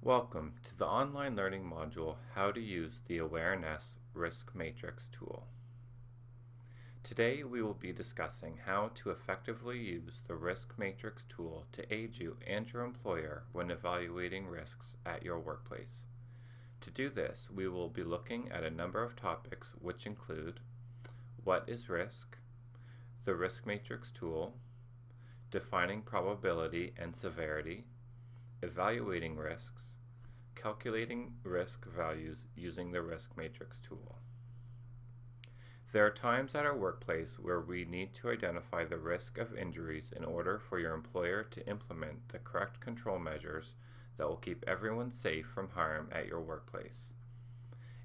Welcome to the online learning module, How to Use the Awareness Risk Matrix Tool. Today we will be discussing how to effectively use the Risk Matrix tool to aid you and your employer when evaluating risks at your workplace. To do this, we will be looking at a number of topics which include what is risk, the Risk Matrix tool, defining probability and severity, evaluating risks, calculating risk values using the risk matrix tool. There are times at our workplace where we need to identify the risk of injuries in order for your employer to implement the correct control measures that will keep everyone safe from harm at your workplace.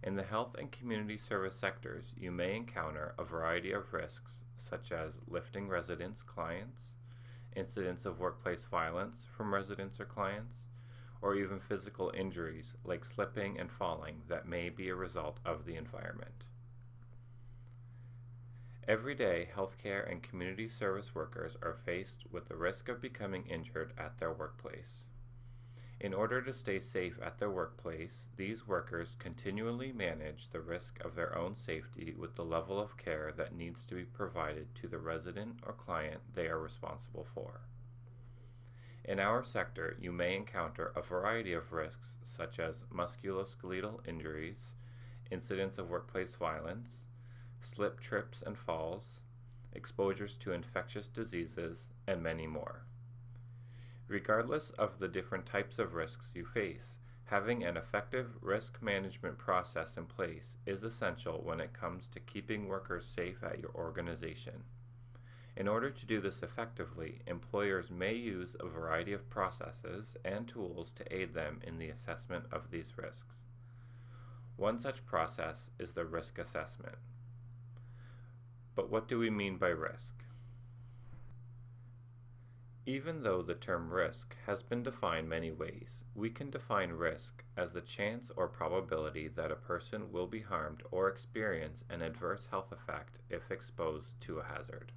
In the health and community service sectors, you may encounter a variety of risks such as lifting residents' clients, incidents of workplace violence from residents or clients, or even physical injuries like slipping and falling that may be a result of the environment. Every day, healthcare and community service workers are faced with the risk of becoming injured at their workplace. In order to stay safe at their workplace, these workers continually manage the risk of their own safety with the level of care that needs to be provided to the resident or client they are responsible for. In our sector, you may encounter a variety of risks such as musculoskeletal injuries, incidents of workplace violence, slip, trips, and falls, exposures to infectious diseases, and many more. Regardless of the different types of risks you face, having an effective risk management process in place is essential when it comes to keeping workers safe at your organization. In order to do this effectively, employers may use a variety of processes and tools to aid them in the assessment of these risks. One such process is the risk assessment. But what do we mean by risk? Even though the term risk has been defined many ways, we can define risk as the chance or probability that a person will be harmed or experience an adverse health effect if exposed to a hazard.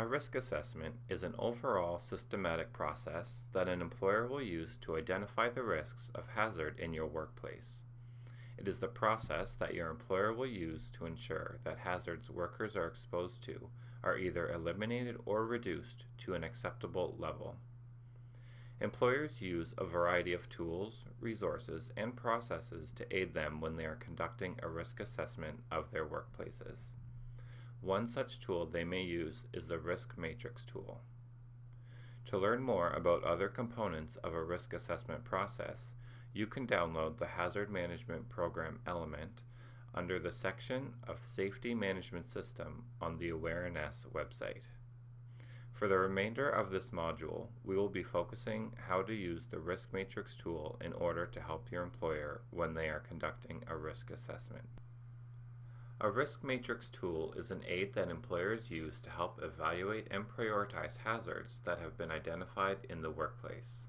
A risk assessment is an overall systematic process that an employer will use to identify the risks of hazard in your workplace. It is the process that your employer will use to ensure that hazards workers are exposed to are either eliminated or reduced to an acceptable level. Employers use a variety of tools, resources, and processes to aid them when they are conducting a risk assessment of their workplaces. One such tool they may use is the risk matrix tool. To learn more about other components of a risk assessment process, you can download the Hazard Management Program element under the section of Safety Management System on the Awareness website. For the remainder of this module, we will be focusing how to use the risk matrix tool in order to help your employer when they are conducting a risk assessment. A risk matrix tool is an aid that employers use to help evaluate and prioritize hazards that have been identified in the workplace.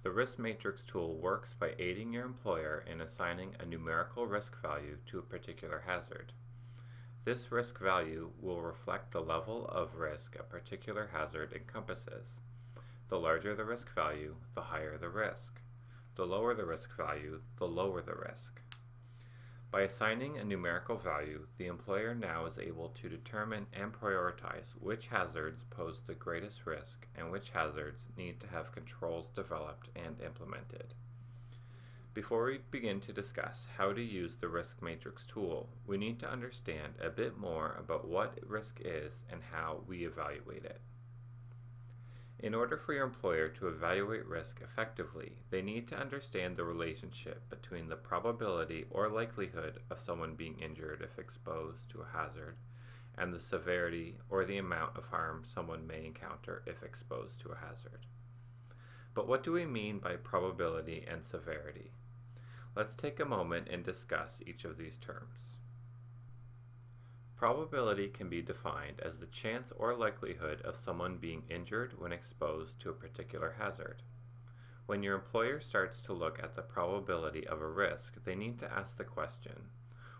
The risk matrix tool works by aiding your employer in assigning a numerical risk value to a particular hazard. This risk value will reflect the level of risk a particular hazard encompasses. The larger the risk value, the higher the risk. The lower the risk value, the lower the risk. By assigning a numerical value, the employer now is able to determine and prioritize which hazards pose the greatest risk and which hazards need to have controls developed and implemented. Before we begin to discuss how to use the risk matrix tool, we need to understand a bit more about what risk is and how we evaluate it. In order for your employer to evaluate risk effectively, they need to understand the relationship between the probability or likelihood of someone being injured if exposed to a hazard and the severity or the amount of harm someone may encounter if exposed to a hazard. But what do we mean by probability and severity? Let's take a moment and discuss each of these terms. Probability can be defined as the chance or likelihood of someone being injured when exposed to a particular hazard. When your employer starts to look at the probability of a risk, they need to ask the question,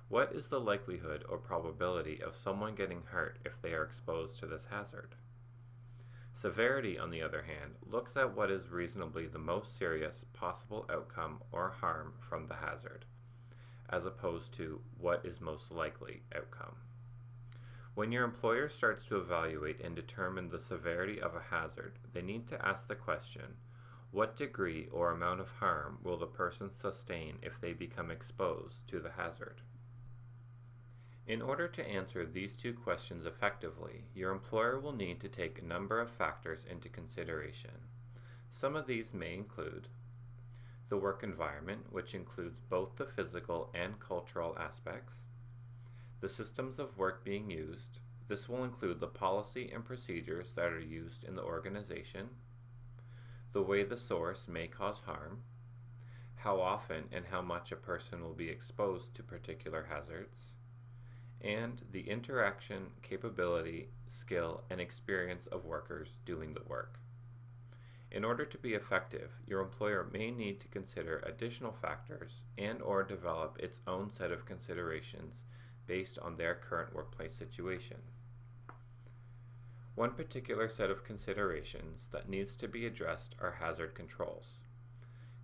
what is the likelihood or probability of someone getting hurt if they are exposed to this hazard? Severity, on the other hand, looks at what is reasonably the most serious possible outcome or harm from the hazard, as opposed to what is most likely outcome. When your employer starts to evaluate and determine the severity of a hazard, they need to ask the question, what degree or amount of harm will the person sustain if they become exposed to the hazard? In order to answer these two questions effectively, your employer will need to take a number of factors into consideration. Some of these may include the work environment, which includes both the physical and cultural aspects, the systems of work being used. This will include the policy and procedures that are used in the organization, the way the source may cause harm, how often and how much a person will be exposed to particular hazards, and the interaction, capability, skill, and experience of workers doing the work. In order to be effective, your employer may need to consider additional factors and/or develop its own set of considerations based on their current workplace situation. One particular set of considerations that needs to be addressed are hazard controls.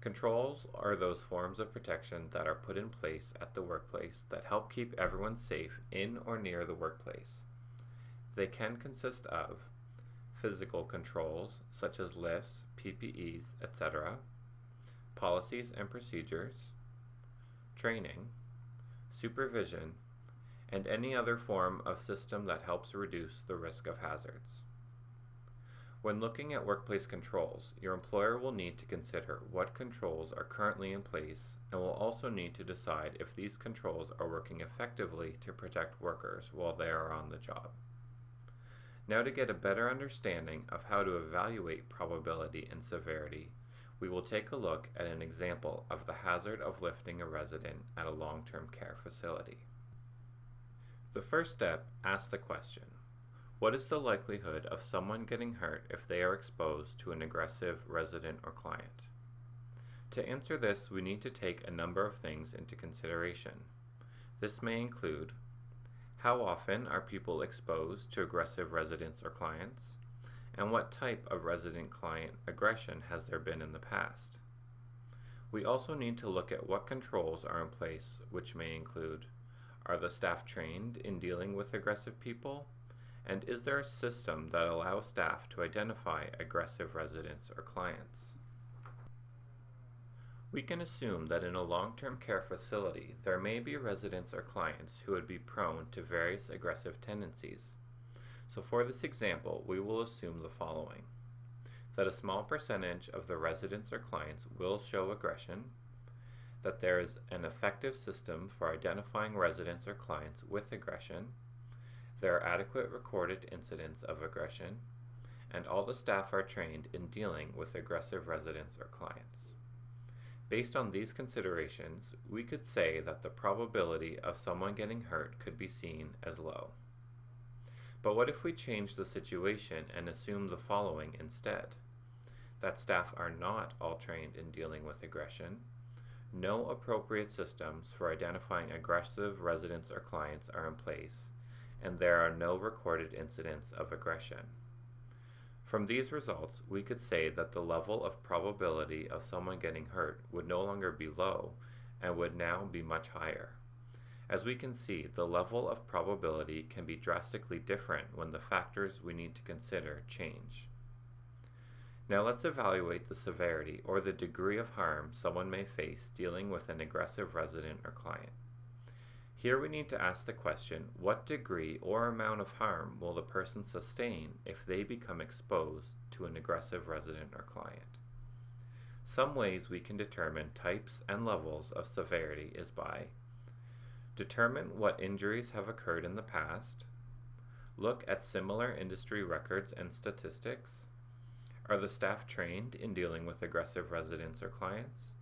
Controls are those forms of protection that are put in place at the workplace that help keep everyone safe in or near the workplace. They can consist of physical controls such as lifts, PPEs, etc., policies and procedures, training, supervision, and any other form of system that helps reduce the risk of hazards. When looking at workplace controls, your employer will need to consider what controls are currently in place and will also need to decide if these controls are working effectively to protect workers while they are on the job. Now, to get a better understanding of how to evaluate probability and severity, we will take a look at an example of the hazard of lifting a resident at a long-term care facility. The first step asks the question, what is the likelihood of someone getting hurt if they are exposed to an aggressive resident or client? To answer this, we need to take a number of things into consideration. This may include, how often are people exposed to aggressive residents or clients? And what type of resident-client aggression has there been in the past? We also need to look at what controls are in place, which may include, are the staff trained in dealing with aggressive people? And is there a system that allows staff to identify aggressive residents or clients? We can assume that in a long-term care facility, there may be residents or clients who would be prone to various aggressive tendencies. So for this example, we will assume the following: that a small percentage of the residents or clients will show aggression, that there is an effective system for identifying residents or clients with aggression, there are adequate recorded incidents of aggression, and all the staff are trained in dealing with aggressive residents or clients. Based on these considerations, we could say that the probability of someone getting hurt could be seen as low. But what if we change the situation and assume the following instead? That staff are not all trained in dealing with aggression, no appropriate systems for identifying aggressive residents or clients are in place, and there are no recorded incidents of aggression. From these results, we could say that the level of probability of someone getting hurt would no longer be low and would now be much higher. As we can see, the level of probability can be drastically different when the factors we need to consider change. Now let's evaluate the severity or the degree of harm someone may face dealing with an aggressive resident or client. Here we need to ask the question, what degree or amount of harm will the person sustain if they become exposed to an aggressive resident or client? Some ways we can determine types and levels of severity is by determine what injuries have occurred in the past, look at similar industry records and statistics, are the staff trained in dealing with aggressive residents or clients?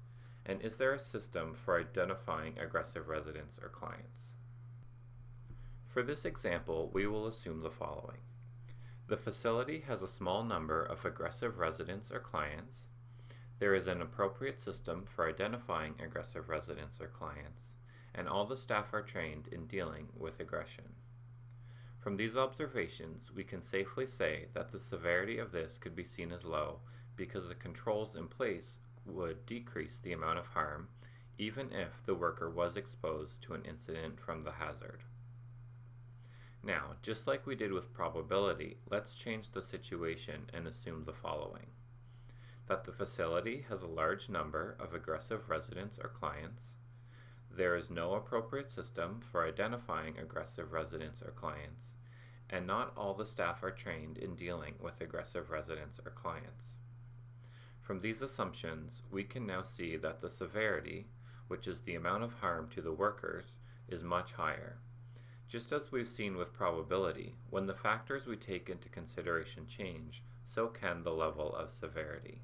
And is there a system for identifying aggressive residents or clients? For this example, we will assume the following. The facility has a small number of aggressive residents or clients. There is an appropriate system for identifying aggressive residents or clients, and all the staff are trained in dealing with aggression. From these observations, we can safely say that the severity of this could be seen as low because the controls in place would decrease the amount of harm even if the worker was exposed to an incident from the hazard. Now, just like we did with probability, let's change the situation and assume the following: that the facility has a large number of aggressive residents or clients, there is no appropriate system for identifying aggressive residents or clients, and not all the staff are trained in dealing with aggressive residents or clients. From these assumptions, we can now see that the severity, which is the amount of harm to the workers, is much higher. Just as we've seen with probability, when the factors we take into consideration change, so can the level of severity.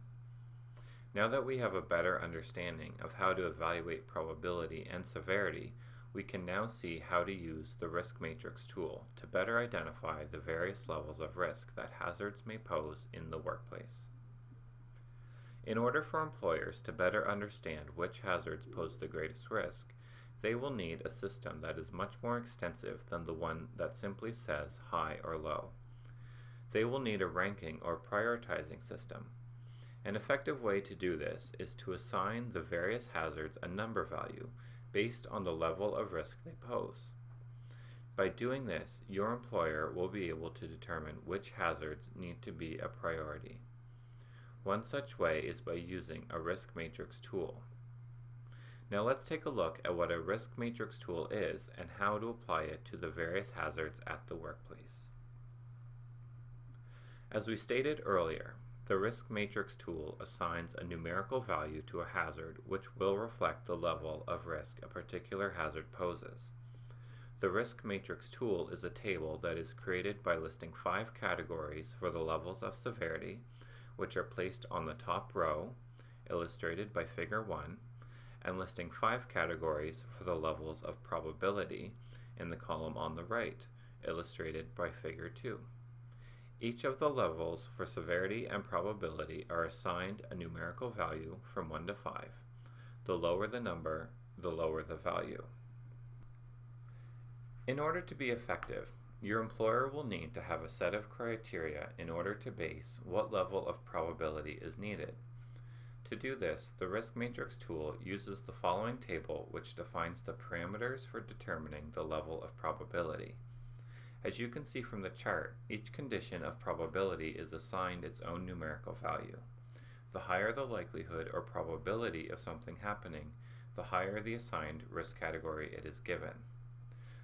Now that we have a better understanding of how to evaluate probability and severity, we can now see how to use the risk matrix tool to better identify the various levels of risk that hazards may pose in the workplace. In order for employers to better understand which hazards pose the greatest risk, they will need a system that is much more extensive than the one that simply says high or low. They will need a ranking or prioritizing system. An effective way to do this is to assign the various hazards a number value based on the level of risk they pose. By doing this, your employer will be able to determine which hazards need to be a priority. One such way is by using a risk matrix tool. Now let's take a look at what a risk matrix tool is and how to apply it to the various hazards at the workplace. As we stated earlier, the risk matrix tool assigns a numerical value to a hazard which will reflect the level of risk a particular hazard poses. The risk matrix tool is a table that is created by listing 5 categories for the levels of severity, which are placed on the top row, illustrated by Figure 1, and listing 5 categories for the levels of probability in the column on the right, illustrated by Figure 2. Each of the levels for severity and probability are assigned a numerical value from 1 to 5. The lower the number, the lower the value. In order to be effective, your employer will need to have a set of criteria in order to base what level of probability is needed. To do this, the risk matrix tool uses the following table, which defines the parameters for determining the level of probability. As you can see from the chart, each condition of probability is assigned its own numerical value. The higher the likelihood or probability of something happening, the higher the assigned risk category it is given.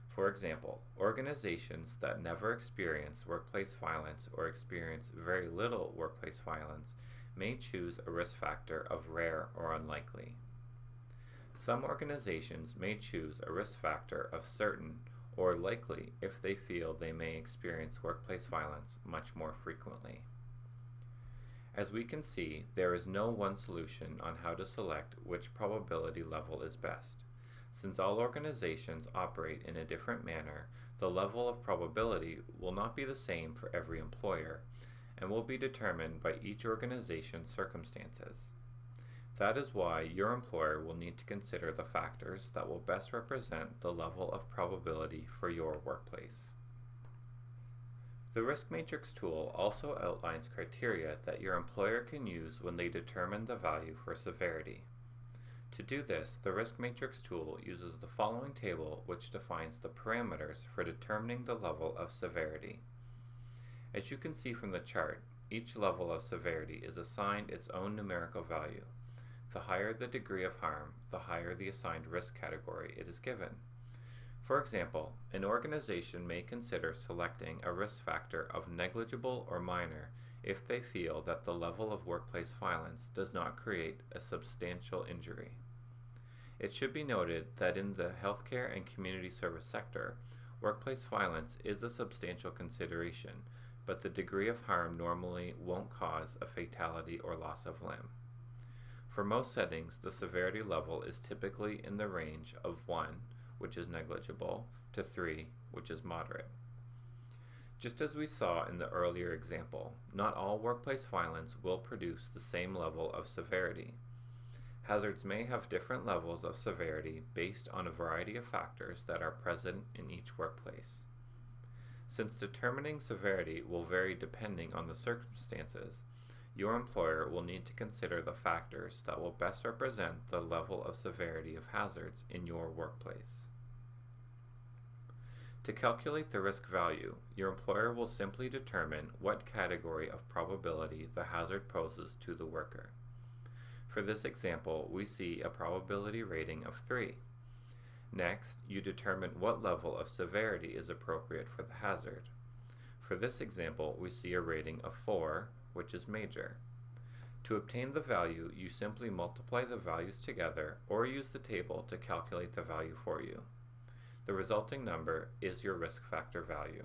For example, organizations that never experience workplace violence or experience very little workplace violence may choose a risk factor of rare or unlikely. Some organizations may choose a risk factor of certain or likely if they feel they may experience workplace violence much more frequently. As we can see, there is no one solution on how to select which probability level is best. Since all organizations operate in a different manner, the level of probability will not be the same for every employer and will be determined by each organization's circumstances. That is why your employer will need to consider the factors that will best represent the level of probability for your workplace. The risk matrix tool also outlines criteria that your employer can use when they determine the value for severity. To do this, the risk matrix tool uses the following table, which defines the parameters for determining the level of severity. As you can see from the chart, each level of severity is assigned its own numerical value. The higher the degree of harm, the higher the assigned risk category it is given. For example, an organization may consider selecting a risk factor of negligible or minor if they feel that the level of workplace violence does not create a substantial injury. It should be noted that in the healthcare and community service sector, workplace violence is a substantial consideration, but the degree of harm normally won't cause a fatality or loss of limb. For most settings, the severity level is typically in the range of 1, which is negligible, to 3, which is moderate. Just as we saw in the earlier example, not all workplace violence will produce the same level of severity. Hazards may have different levels of severity based on a variety of factors that are present in each workplace. Since determining severity will vary depending on the circumstances, your employer will need to consider the factors that will best represent the level of severity of hazards in your workplace. To calculate the risk value, your employer will simply determine what category of probability the hazard poses to the worker. For this example, we see a probability rating of 3. Next, you determine what level of severity is appropriate for the hazard. For this example, we see a rating of 4, which is major. To obtain the value, you simply multiply the values together or use the table to calculate the value for you. The resulting number is your risk factor value.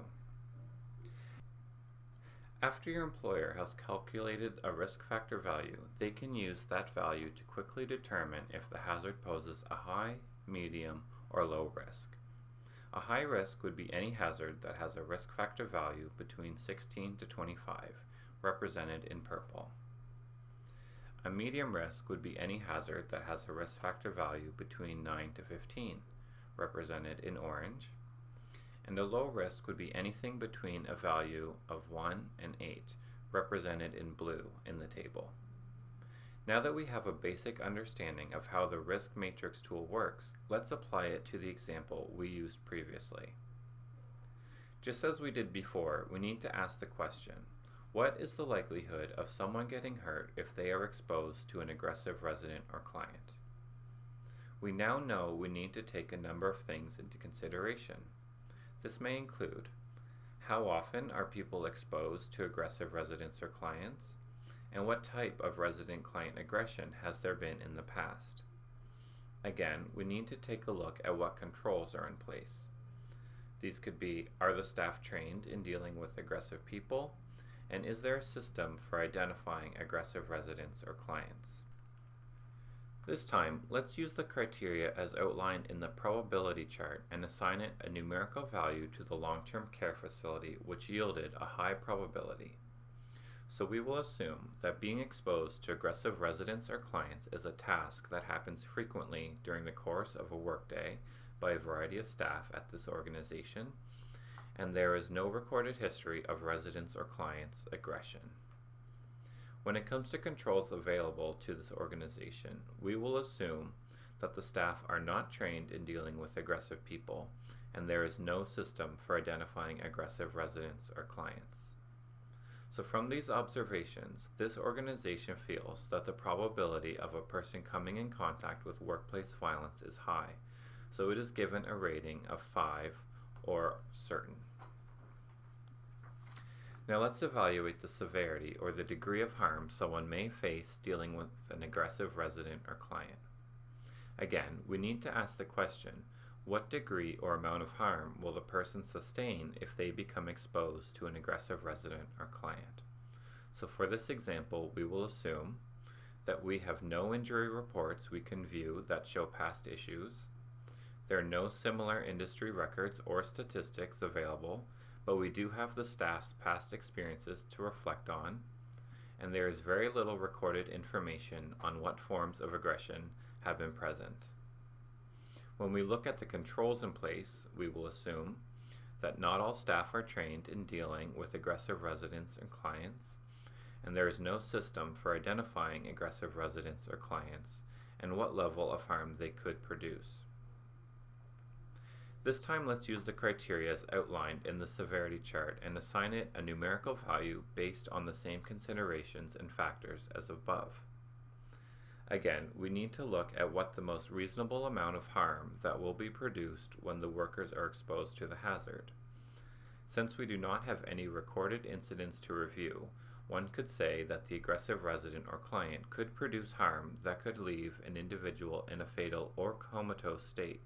After your employer has calculated a risk factor value, they can use that value to quickly determine if the hazard poses a high, medium, or low risk. A high risk would be any hazard that has a risk factor value between 16 to 25, represented in purple. A medium risk would be any hazard that has a risk factor value between 9 to 15, represented in orange. And a low risk would be anything between a value of 1 and 8, represented in blue in the table. Now that we have a basic understanding of how the risk matrix tool works, let's apply it to the example we used previously. Just as we did before, we need to ask the question, what is the likelihood of someone getting hurt if they are exposed to an aggressive resident or client? We now know we need to take a number of things into consideration. This may include, how often are people exposed to aggressive residents or clients? And what type of resident-client aggression has there been in the past? Again, we need to take a look at what controls are in place. These could be, are the staff trained in dealing with aggressive people? And is there a system for identifying aggressive residents or clients? This time, let's use the criteria as outlined in the probability chart and assign it a numerical value to the long-term care facility which yielded a high probability. So we will assume that being exposed to aggressive residents or clients is a task that happens frequently during the course of a workday by a variety of staff at this organization, and there is no recorded history of residents or clients' aggression. When it comes to controls available to this organization, we will assume that the staff are not trained in dealing with aggressive people, and there is no system for identifying aggressive residents or clients. So from these observations, this organization feels that the probability of a person coming in contact with workplace violence is high, so it is given a rating of 5 or certain. Now let's evaluate the severity or the degree of harm someone may face dealing with an aggressive resident or client. Again, we need to ask the question, what degree or amount of harm will the person sustain if they become exposed to an aggressive resident or client? So for this example, we will assume that we have no injury reports we can view that show past issues. There are no similar industry records or statistics available, but we do have the staff's past experiences to reflect on, and there is very little recorded information on what forms of aggression have been present. When we look at the controls in place, we will assume that not all staff are trained in dealing with aggressive residents and clients, and there is no system for identifying aggressive residents or clients and what level of harm they could produce. This time, let's use the criteria as outlined in the severity chart and assign it a numerical value based on the same considerations and factors as above. Again, we need to look at what the most reasonable amount of harm that will be produced when the workers are exposed to the hazard. Since we do not have any recorded incidents to review, one could say that the aggressive resident or client could produce harm that could leave an individual in a fatal or comatose state.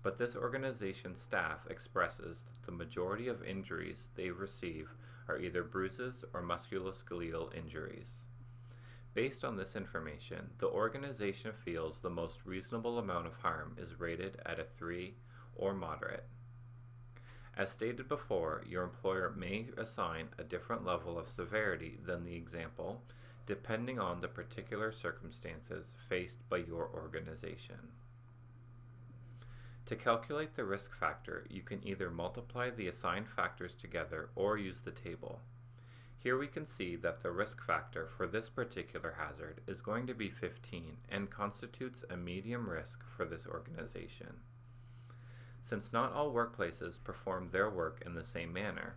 But this organization's staff expresses that the majority of injuries they receive are either bruises or musculoskeletal injuries. Based on this information, the organization feels the most reasonable amount of harm is rated at a 3 or moderate. As stated before, your employer may assign a different level of severity than the example, depending on the particular circumstances faced by your organization. To calculate the risk factor, you can either multiply the assigned factors together or use the table. Here we can see that the risk factor for this particular hazard is going to be 15 and constitutes a medium risk for this organization. Since not all workplaces perform their work in the same manner,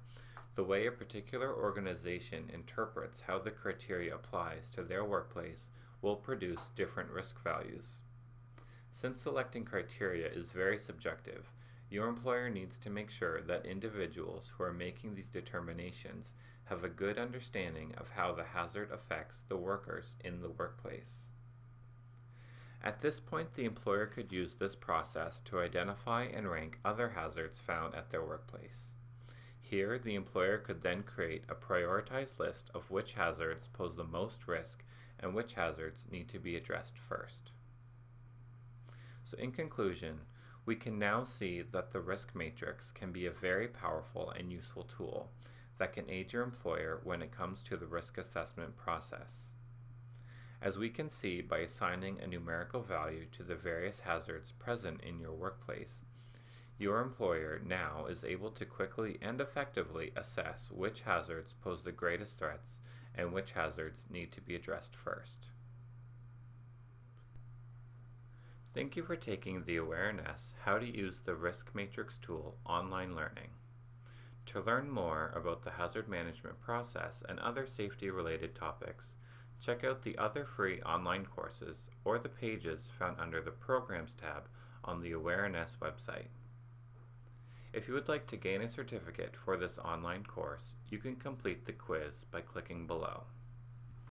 the way a particular organization interprets how the criteria applies to their workplace will produce different risk values. Since selecting criteria is very subjective, your employer needs to make sure that individuals who are making these determinations have a good understanding of how the hazard affects the workers in the workplace. At this point, the employer could use this process to identify and rank other hazards found at their workplace. Here, the employer could then create a prioritized list of which hazards pose the most risk and which hazards need to be addressed first. So in conclusion, we can now see that the risk matrix can be a very powerful and useful tool that can aid your employer when it comes to the risk assessment process. As we can see by assigning a numerical value to the various hazards present in your workplace, your employer now is able to quickly and effectively assess which hazards pose the greatest threats and which hazards need to be addressed first. Thank you for taking the Awareness How to Use the Risk Matrix tool online learning. To learn more about the hazard management process and other safety-related topics, check out the other free online courses or the pages found under the Programs tab on the Awareness website. If you would like to gain a certificate for this online course, you can complete the quiz by clicking below.